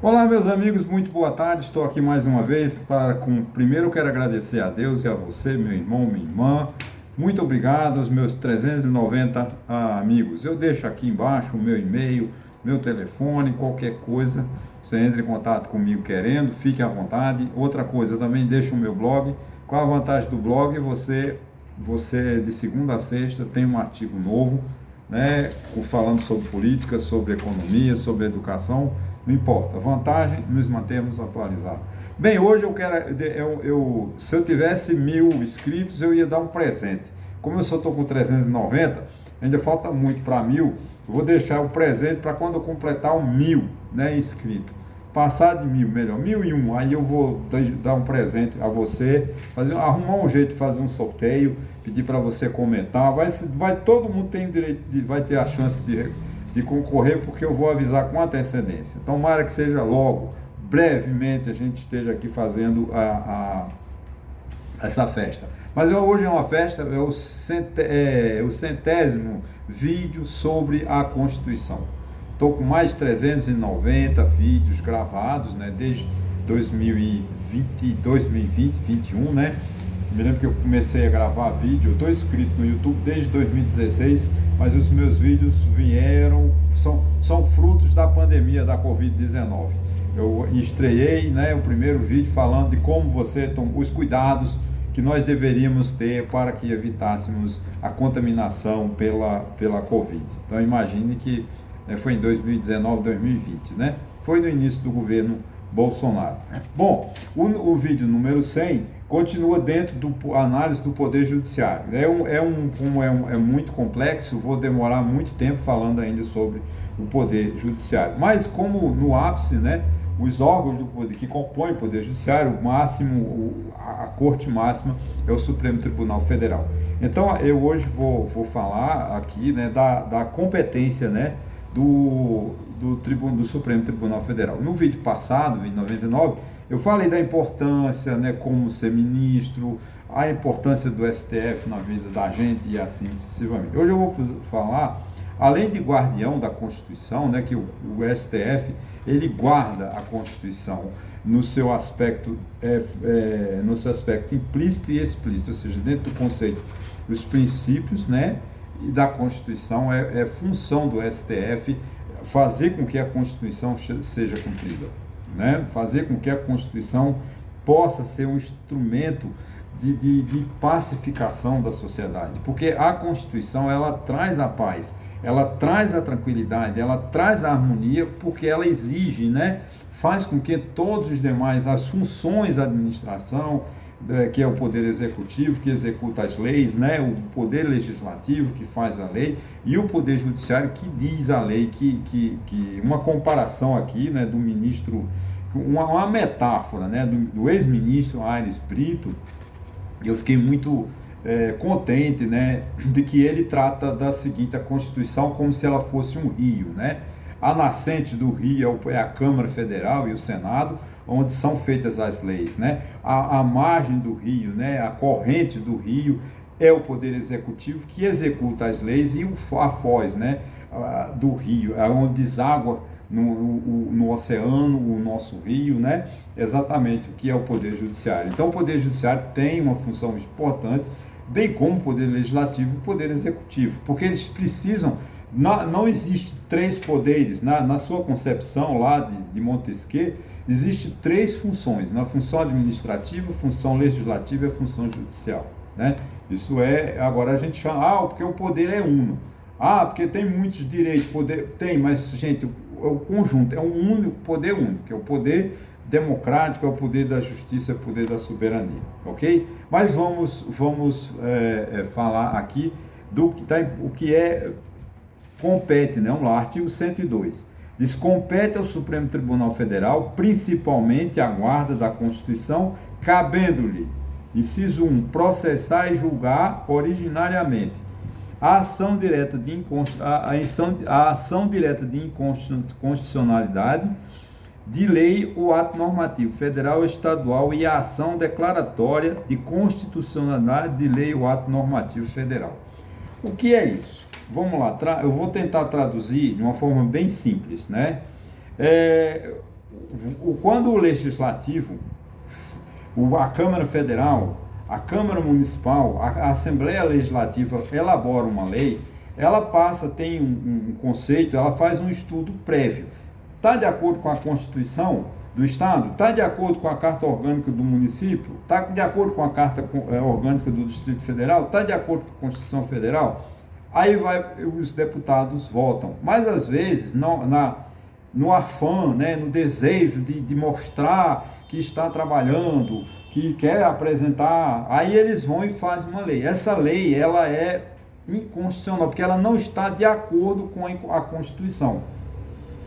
Olá, meus amigos, muito boa tarde. Estou aqui mais uma vez primeiro eu quero agradecer a Deus e a você, meu irmão, minha irmã. Muito obrigado aos meus 390 amigos. Eu deixo aqui embaixo o meu e-mail, meu telefone, qualquer coisa. Você entra em contato comigo querendo, fique à vontade. Outra coisa, eu também deixo o meu blog. Qual a vantagem do blog? Você de segunda a sexta tem um artigo novo, né, falando sobre política, sobre economia, sobre educação. Não importa. A vantagem, nos mantemos atualizados. Bem, hoje eu quero. Se eu tivesse 1.000 inscritos, eu ia dar um presente. Como eu só estou com 390, ainda falta muito para 1.000. Eu vou deixar o presente para quando eu completar o 1.000, né, inscrito. Passar de 1.000, melhor, 1.001. Aí eu vou dar um presente a você, arrumar um jeito de fazer um sorteio, pedir para você comentar. Todo mundo tem direito, vai ter a chance de concorrer, porque eu vou avisar com antecedência. Então, tomara que seja logo, brevemente, a gente esteja aqui fazendo essa festa. Mas hoje é uma festa, é o centésimo vídeo sobre a Constituição. Estou com mais de 390 vídeos gravados, né, desde 2020, 2021, né? Me lembro que eu comecei a gravar vídeo, eu estou inscrito no YouTube desde 2016, mas os meus vídeos são frutos da pandemia da Covid-19. Eu estreiei, né, o primeiro vídeo falando de como os cuidados que nós deveríamos ter para que evitássemos a contaminação pela Covid. Então imagine que foi em 2019, 2020, né? Foi no início do governo Bolsonaro. Bom, o vídeo número 100 continua dentro do análise do Poder Judiciário. Como é muito complexo, vou demorar muito tempo falando ainda sobre o Poder Judiciário. Mas como no ápice, né, os órgãos do poder que compõem o Poder Judiciário, o máximo, a Corte Máxima é o Supremo Tribunal Federal. Então eu hoje vou falar aqui, né, da competência, né, do Supremo Tribunal Federal. No vídeo passado, vídeo 99, eu falei da importância, né, como ser ministro, a importância do STF na vida da gente e assim sucessivamente. Hoje eu vou falar, além de guardião da Constituição, né, que o STF, ele guarda a Constituição no seu aspecto implícito e explícito, ou seja, dentro do conceito dos princípios, né, e da Constituição, é função do STF fazer com que a Constituição seja cumprida, né? Fazer com que a Constituição possa ser um instrumento de pacificação da sociedade, porque a Constituição, ela traz a paz, ela traz a tranquilidade, ela traz a harmonia, porque ela exige, né? Faz com que todos os demais, as funções da administração, que é o poder executivo, que executa as leis, né? O poder legislativo, que faz a lei, e o poder judiciário, que diz a lei, que uma comparação aqui, né, do ministro, uma metáfora, né, do ex-ministro Aires Brito. Eu fiquei muito contente, né, de que ele trata da seguinte, a Constituição como se ela fosse um rio, né? A nascente do rio é a Câmara Federal e o Senado, onde são feitas as leis, né? A margem do rio, né, a corrente do rio é o Poder Executivo, que executa as leis, e a foz, né, do rio, é onde deságua no oceano, o nosso rio, né? Exatamente o que é o Poder Judiciário. Então, o Poder Judiciário tem uma função importante, bem como o Poder Legislativo e o Poder Executivo, porque eles precisam. Não existe três poderes, na sua concepção lá de Montesquieu, existe três funções, na função administrativa, função legislativa e a função judicial, né? Isso agora a gente chama, porque o poder é uno, porque tem muitos direitos, poder, tem, mas gente, o conjunto é um único, poder único, que é o poder democrático, é o poder da justiça, é o poder da soberania, ok? Mas vamos falar aqui o que compete, né? Vamos lá, artigo 102. Diz: compete ao Supremo Tribunal Federal, principalmente a guarda da Constituição, cabendo-lhe, inciso 1, processar e julgar originariamente a ação direta de inconstitucionalidade de lei ou ato normativo federal ou estadual, e a ação declaratória de constitucionalidade de lei ou ato normativo federal. O que é isso? Vamos lá, eu vou tentar traduzir de uma forma bem simples, né? quando o Legislativo, a Câmara Federal, a Câmara Municipal, a Assembleia Legislativa elabora uma lei, ela tem um conceito, ela faz um estudo prévio. Está de acordo com a Constituição do Estado? Está de acordo com a Carta Orgânica do município? Está de acordo com a Carta Orgânica do Distrito Federal? Está de acordo com a Constituição Federal? Aí os deputados votam. Mas, às vezes, no afã, né, no desejo de mostrar que está trabalhando, que quer apresentar, aí eles vão e fazem uma lei. Essa lei, ela é inconstitucional, porque ela não está de acordo com a Constituição.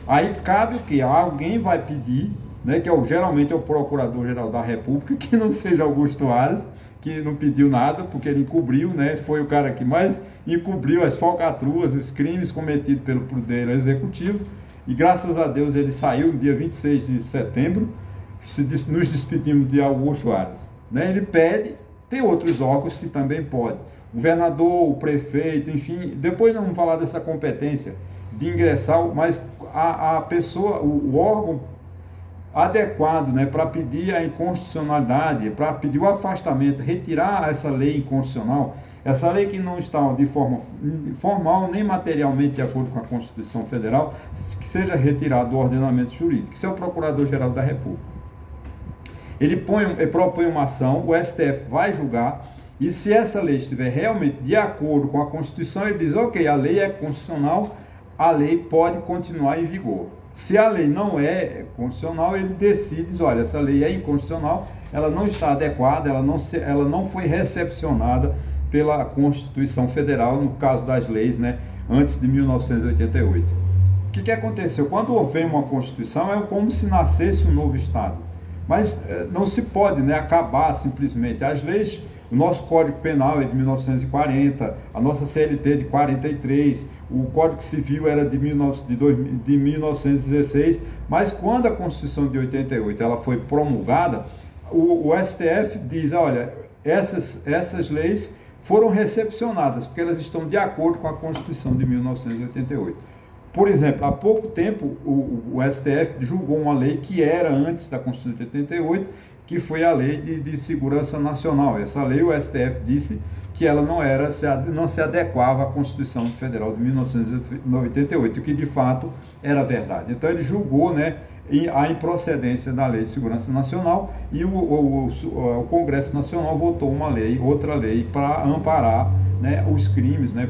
Aí cabe o quê? Alguém vai pedir, né, que geralmente é o Procurador-Geral da República, que não seja Augusto Aras, que não pediu nada, porque ele encobriu, né, foi o cara que mais encobriu as falcatruas, os crimes cometidos pelo Poder Executivo, e graças a Deus ele saiu no dia 26 de setembro, nos despedimos de Augusto Aras. Né? Ele pede, tem outros órgãos que também podem. O governador, o prefeito, enfim, depois nós vamos falar dessa competência de ingressar, mas a pessoa, o órgão adequado, né, para pedir a inconstitucionalidade, para pedir o afastamento, retirar essa lei inconstitucional, essa lei que não está de forma formal nem materialmente de acordo com a Constituição Federal, que seja retirado do ordenamento jurídico. Isso é o Procurador-Geral da República. Ele propõe uma ação, o STF vai julgar, e se essa lei estiver realmente de acordo com a Constituição, ele diz, ok, a lei é constitucional, a lei pode continuar em vigor. Se a lei não é constitucional, ele decide, diz, olha, essa lei é inconstitucional, ela não está adequada, ela não foi recepcionada pela Constituição Federal, no caso das leis, né, antes de 1988. O que aconteceu? Quando houve uma Constituição, é como se nascesse um novo Estado. Mas não se pode, né, acabar simplesmente. As leis, o nosso Código Penal é de 1940, a nossa CLT é de 43, o Código Civil era de 1916, mas quando a Constituição de 88 ela foi promulgada, o STF diz, olha, essas leis foram recepcionadas, porque elas estão de acordo com a Constituição de 1988. Por exemplo, há pouco tempo o STF julgou uma lei que era antes da Constituição de 88, que foi a Lei de Segurança Nacional. Essa lei o STF disse que ela não se adequava à Constituição Federal de 1988, o que de fato era verdade. Então ele julgou, né, a improcedência da Lei de Segurança Nacional e o Congresso Nacional votou outra lei para amparar, né, os crimes, né,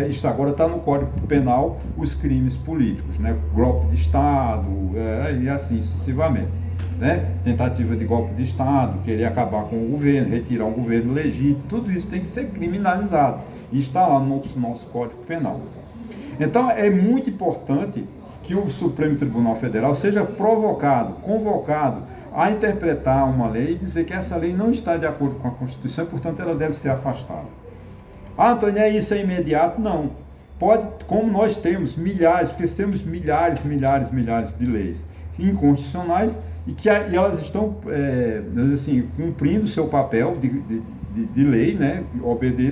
isto agora está no Código Penal, os crimes políticos, né? Golpe de Estado, e assim sucessivamente. Né? Tentativa de golpe de Estado, querer acabar com o governo, retirar um governo legítimo, tudo isso tem que ser criminalizado. E está lá no nosso Código Penal. Então é muito importante que o Supremo Tribunal Federal seja convocado a interpretar uma lei e dizer que essa lei não está de acordo com a Constituição e, portanto, ela deve ser afastada. Ah, Antônio, isso é imediato? Não. Pode, como nós temos milhares, porque temos milhares de leis inconstitucionais e elas estão, assim, cumprindo o seu papel de lei, né?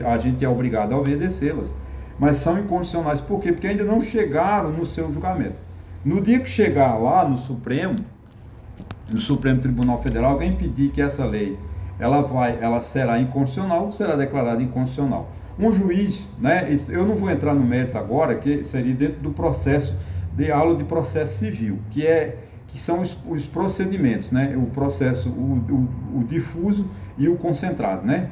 A gente é obrigado a obedecê-las. Mas são inconstitucionais. Por quê? Porque ainda não chegaram no seu julgamento. No dia que chegar lá no Supremo Tribunal Federal, alguém pedir que essa lei ela será inconstitucional, será declarada inconstitucional. Um juiz, né, eu não vou entrar no mérito agora, que seria dentro do processo de aula de processo civil, que são os procedimentos, né, o processo, o difuso e o concentrado, né?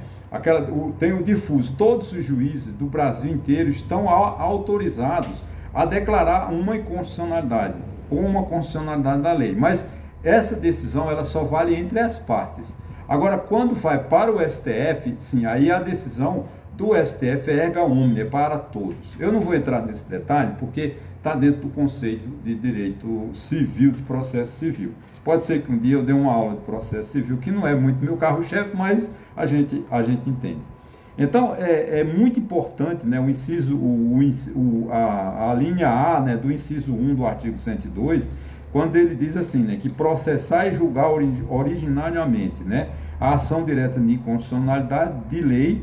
Tem o difuso, todos os juízes do Brasil inteiro estão autorizados a declarar uma inconstitucionalidade ou uma constitucionalidade da lei, mas essa decisão ela só vale entre as partes. Agora, quando vai para o STF, sim, aí a decisão do STF é erga omnes, é para todos. Eu não vou entrar nesse detalhe, porque está dentro do conceito de direito civil, de processo civil. Pode ser que um dia eu dê uma aula de processo civil, que não é muito meu carro-chefe, mas a gente entende. Então, é muito importante, né, a linha A, né, do inciso 1 do artigo 102, quando ele diz assim, né, que processar e julgar originariamente, né, a ação direta de inconstitucionalidade de lei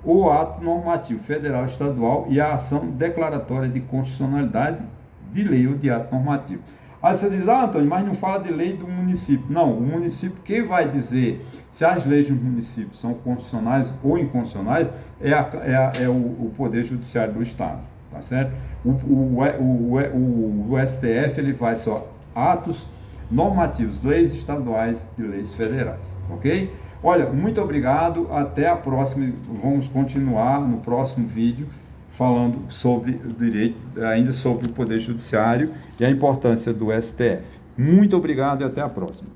ou ato normativo federal, estadual e a ação declaratória de constitucionalidade de lei ou de ato normativo. Aí você diz, Antônio, mas não fala de lei do município. Não, o município, quem vai dizer se as leis do município são constitucionais ou inconstitucionais é o Poder Judiciário do Estado, tá certo? O STF, ele vai só atos normativos, leis estaduais e leis federais, ok? Olha, muito obrigado, até a próxima, vamos continuar no próximo vídeo, falando sobre o direito, ainda sobre o Poder Judiciário e a importância do STF. Muito obrigado e até a próxima.